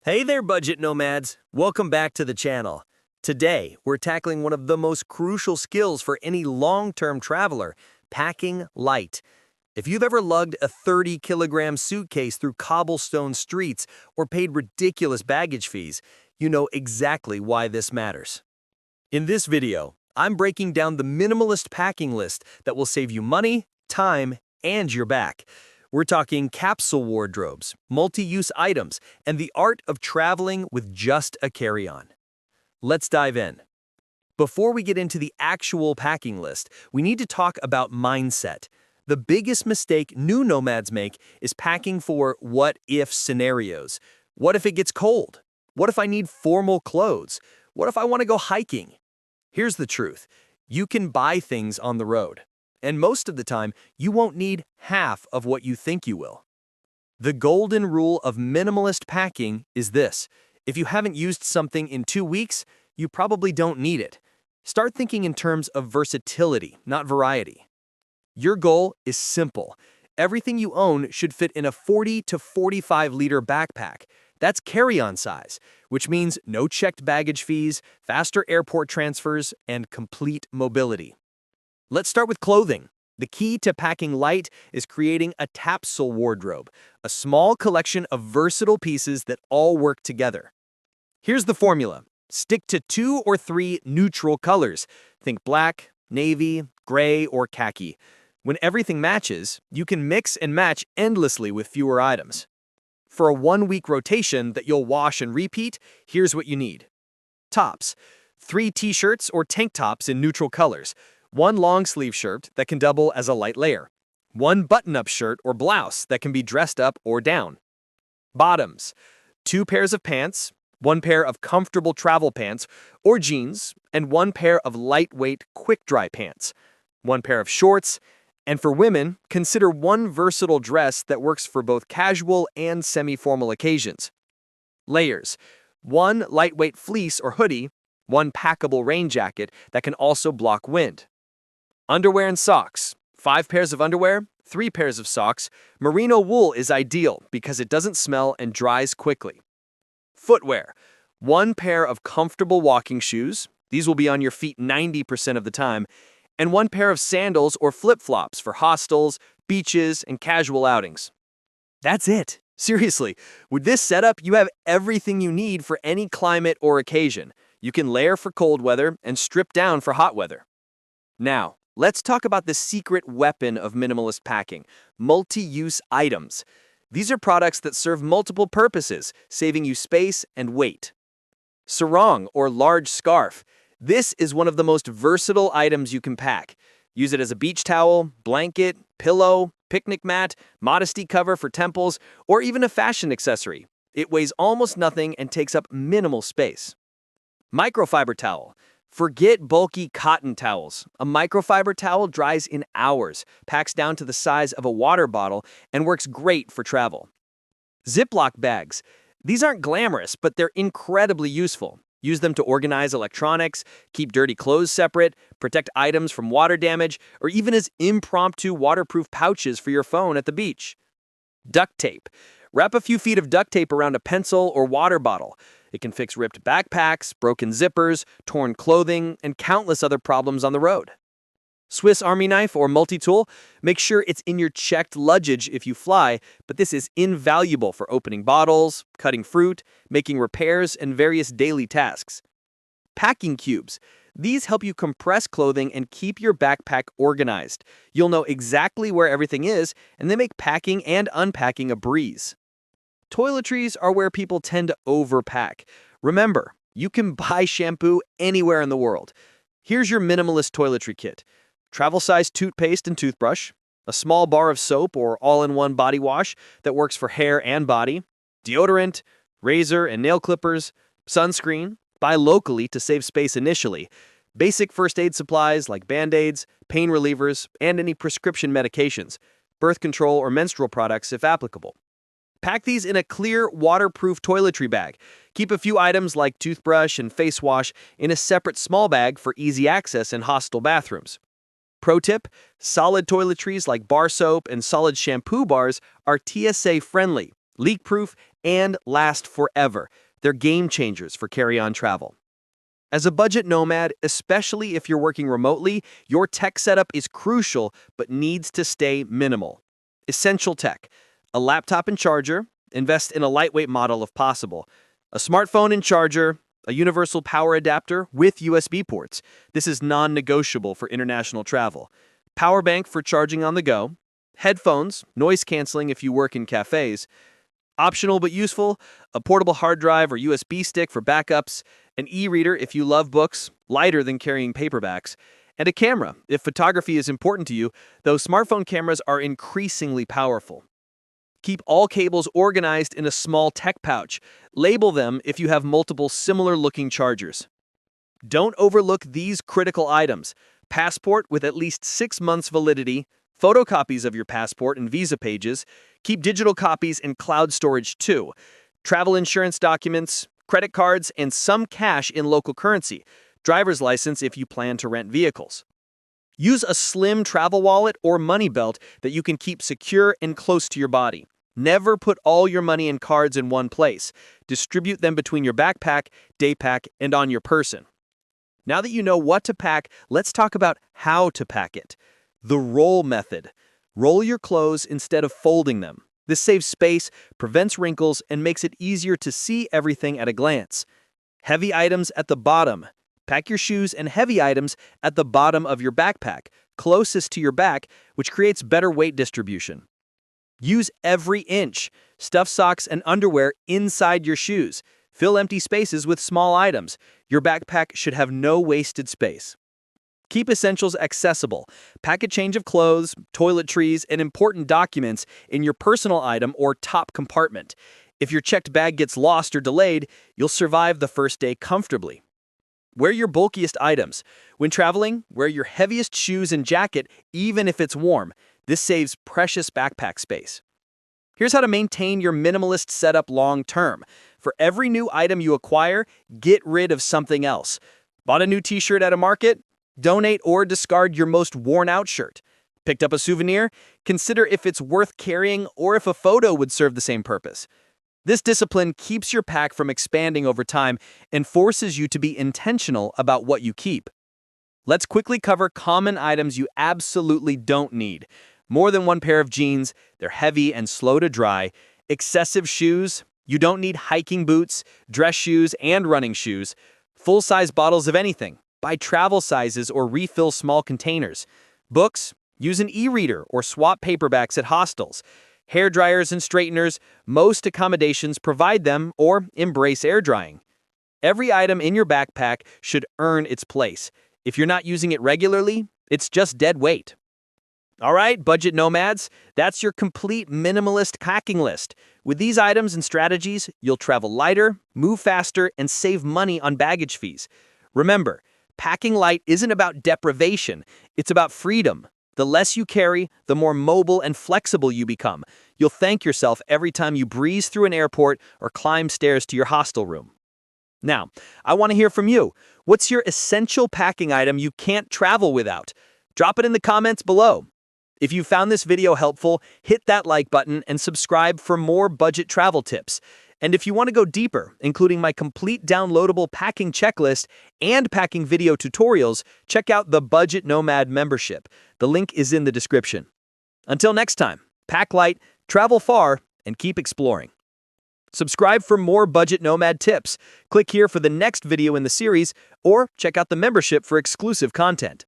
Hey there, budget nomads! Welcome back to the channel. Today, we're tackling one of the most crucial skills for any long-term traveler, packing light. If you've ever lugged a 30-kilogram suitcase through cobblestone streets or paid ridiculous baggage fees, you know exactly why this matters. In this video, I'm breaking down the minimalist packing list that will save you money, time, and your back. We're talking capsule wardrobes, multi-use items, and the art of traveling with just a carry-on. Let's dive in. Before we get into the actual packing list, we need to talk about mindset. The biggest mistake new nomads make is packing for what-if scenarios. What if it gets cold? What if I need formal clothes? What if I want to go hiking? Here's the truth. You can buy things on the road. And most of the time, you won't need half of what you think you will. The golden rule of minimalist packing is this. If you haven't used something in 2 weeks, you probably don't need it. Start thinking in terms of versatility, not variety. Your goal is simple. Everything you own should fit in a 40 to 45-liter backpack. That's carry-on size, which means no checked baggage fees, faster airport transfers, and complete mobility. Let's start with clothing. The key to packing light is creating a capsule wardrobe, a small collection of versatile pieces that all work together. Here's the formula. Stick to 2 or 3 neutral colors. Think black, navy, gray, or khaki. When everything matches, you can mix and match endlessly with fewer items. For a 1-week rotation that you'll wash and repeat, here's what you need. Tops. 3 t-shirts or tank tops in neutral colors. 1 long-sleeve shirt that can double as a light layer. 1 button-up shirt or blouse that can be dressed up or down. Bottoms. 2 pairs of pants, 1 pair of comfortable travel pants or jeans, and 1 pair of lightweight quick-dry pants. 1 pair of shorts, and for women, consider 1 versatile dress that works for both casual and semi-formal occasions. Layers. 1 lightweight fleece or hoodie, 1 packable rain jacket that can also block wind. Underwear and socks. 5 pairs of underwear, 3 pairs of socks. Merino wool is ideal because it doesn't smell and dries quickly. Footwear. 1 pair of comfortable walking shoes. These will be on your feet 90% of the time. And 1 pair of sandals or flip-flops for hostels, beaches, and casual outings. That's it. Seriously, with this setup, you have everything you need for any climate or occasion. You can layer for cold weather and strip down for hot weather. Now, let's talk about the secret weapon of minimalist packing, multi-use items. These are products that serve multiple purposes, saving you space and weight. Sarong or large scarf. This is one of the most versatile items you can pack. Use it as a beach towel, blanket, pillow, picnic mat, modesty cover for temples, or even a fashion accessory. It weighs almost nothing and takes up minimal space. Microfiber towel. Forget bulky cotton towels. A microfiber towel dries in hours, packs down to the size of a water bottle, and works great for travel. Ziploc bags. These aren't glamorous, but they're incredibly useful. Use them to organize electronics, keep dirty clothes separate, protect items from water damage, or even as impromptu waterproof pouches for your phone at the beach. Duct tape. Wrap a few feet of duct tape around a pencil or water bottle. It can fix ripped backpacks, broken zippers, torn clothing, and countless other problems on the road. Swiss Army knife or multi-tool. Make sure it's in your checked luggage if you fly, but this is invaluable for opening bottles, cutting fruit, making repairs, and various daily tasks. Packing cubes. These help you compress clothing and keep your backpack organized. You'll know exactly where everything is, and they make packing and unpacking a breeze. Toiletries are where people tend to overpack. Remember, you can buy shampoo anywhere in the world. Here's your minimalist toiletry kit. Travel-sized toothpaste and toothbrush, a small bar of soap or all-in-one body wash that works for hair and body, deodorant, razor and nail clippers, sunscreen, buy locally to save space initially, basic first aid supplies like Band-Aids, pain relievers, and any prescription medications, birth control or menstrual products if applicable. Pack these in a clear, waterproof toiletry bag. Keep a few items like toothbrush and face wash in a separate small bag for easy access in hostel bathrooms. Pro tip, solid toiletries like bar soap and solid shampoo bars are TSA friendly, leak-proof, and last forever. They're game changers for carry-on travel. As a budget nomad, especially if you're working remotely, your tech setup is crucial but needs to stay minimal. Essential tech: a laptop and charger, invest in a lightweight model if possible, a smartphone and charger, a universal power adapter with USB ports. This is non-negotiable for international travel. Power bank for charging on the go, headphones, noise canceling if you work in cafes. Optional but useful: a portable hard drive or USB stick for backups, an e-reader if you love books, lighter than carrying paperbacks, and a camera if photography is important to you, though smartphone cameras are increasingly powerful. Keep all cables organized in a small tech pouch. Label them if you have multiple similar-looking chargers. Don't overlook these critical items: passport with at least 6 months validity, photocopies of your passport and visa pages, keep digital copies and cloud storage too, travel insurance documents, credit cards, and some cash in local currency, driver's license if you plan to rent vehicles. Use a slim travel wallet or money belt that you can keep secure and close to your body. Never put all your money and cards in one place. Distribute them between your backpack, day pack, and on your person. Now that you know what to pack, let's talk about how to pack it. The roll method. Roll your clothes instead of folding them. This saves space, prevents wrinkles, and makes it easier to see everything at a glance. Heavy items at the bottom. Pack your shoes and heavy items at the bottom of your backpack, closest to your back, which creates better weight distribution. Use every inch. Stuff socks and underwear inside your shoes. Fill empty spaces with small items. Your backpack should have no wasted space. Keep essentials accessible. Pack a change of clothes, toiletries, and important documents in your personal item or top compartment. If your checked bag gets lost or delayed, you'll survive the first day comfortably. Wear your bulkiest items. When traveling, wear your heaviest shoes and jacket, even if it's warm. This saves precious backpack space. Here's how to maintain your minimalist setup long term. For every new item you acquire, get rid of something else. Bought a new t-shirt at a market? Donate or discard your most worn-out shirt. Picked up a souvenir? Consider if it's worth carrying or if a photo would serve the same purpose. This discipline keeps your pack from expanding over time and forces you to be intentional about what you keep. Let's quickly cover common items you absolutely don't need. More than one pair of jeans, they're heavy and slow to dry. Excessive shoes, you don't need hiking boots, dress shoes, and running shoes. Full-size bottles of anything. Buy travel sizes or refill small containers. Books, use an e-reader or swap paperbacks at hostels. Hair dryers and straighteners, most accommodations provide them or embrace air drying. Every item in your backpack should earn its place. If you're not using it regularly, it's just dead weight. All right, budget nomads, that's your complete minimalist packing list. With these items and strategies, you'll travel lighter, move faster, and save money on baggage fees. Remember, packing light isn't about deprivation, it's about freedom. The less you carry, the more mobile and flexible you become. You'll thank yourself every time you breeze through an airport or climb stairs to your hostel room. Now, I want to hear from you. What's your essential packing item you can't travel without? Drop it in the comments below. If you found this video helpful, hit that like button and subscribe for more budget travel tips. And if you want to go deeper, including my complete downloadable packing checklist and packing video tutorials, check out the Budget Nomad membership. The link is in the description. Until next time, pack light, travel far, and keep exploring. Subscribe for more Budget Nomad tips. Click here for the next video in the series, or check out the membership for exclusive content.